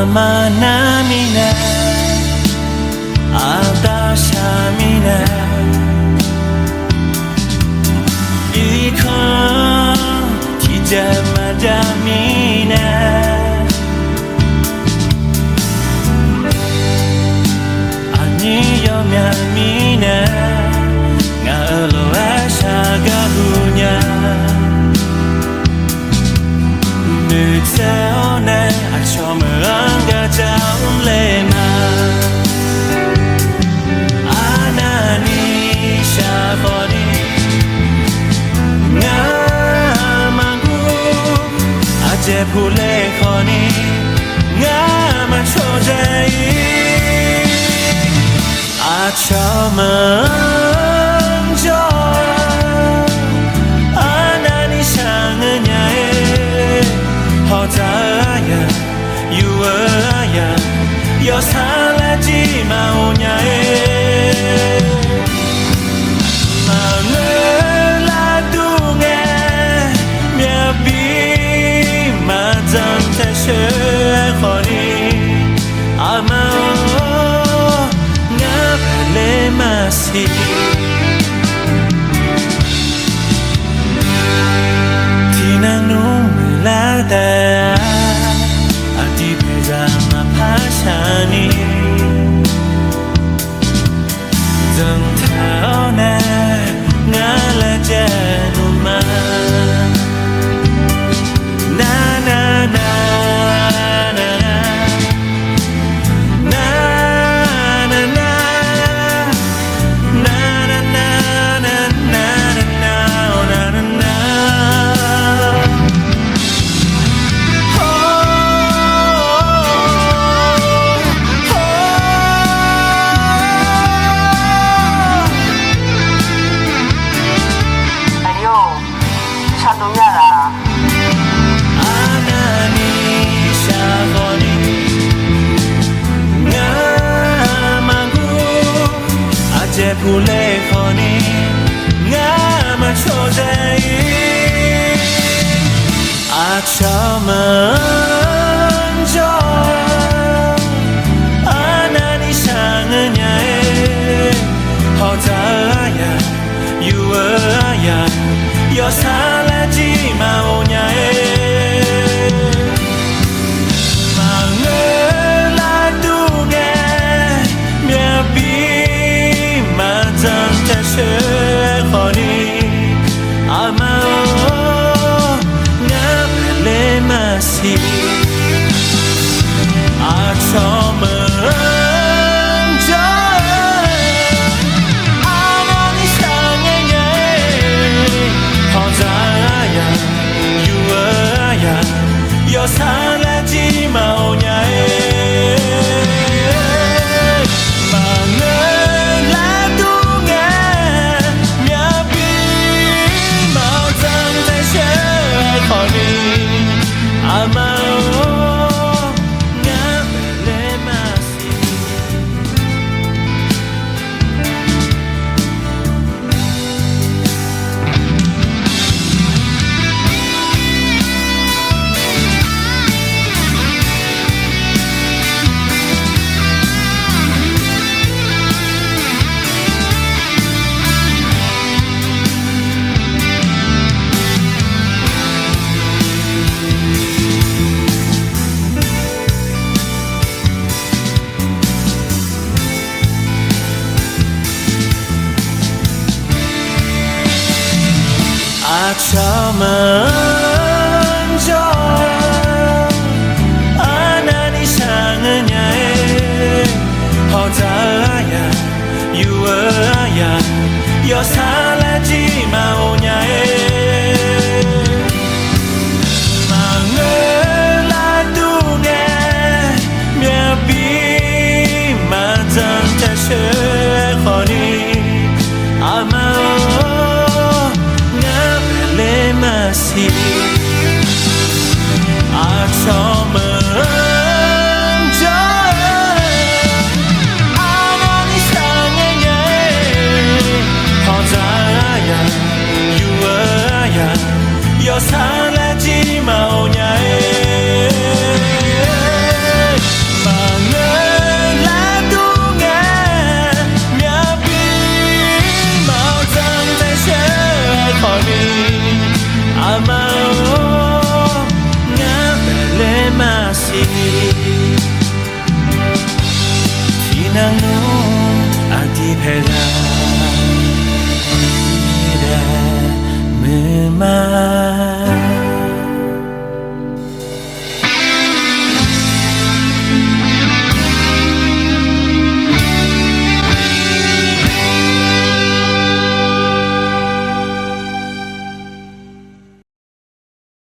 아마나미네 아다샤미네 이건 디자마자미네 아니여면미네 나얼로에샤가후냐 늦새오네 아침을 안가자운레마 아나니 샤버니 나만구 아제 불레거니 나만 초제이 아침은 저 아나니 샹은야에 허자야 유아야 여살라지 마오냐에 마늘 라둥에 몇비 마장 태셰거니 아마오 나벨레마시 티난 눈물 나다 파샤니 정타오네 날라제누마 나나나나나 불레거니 나만 초제이 아첨은 저 아나니 샹은야에 허자야 유아야 여살라지 마오냐에 셰거니 아마오 나벨레마시 아첨은 저 아나니 샹에게 허자야 유아야 여살라지 마오냐에 아첨은 저 아나니 샹은야에 허자야 유아야 여살라지 마오냐에 마늘 라둥에 몇비 마장 태셰거니 아마오 나벨레마시 아첨은 저 아나니 샹에게 허자야 유아야 여살라지 마오냐에 ที่นางนูอาทิเพดามือไม้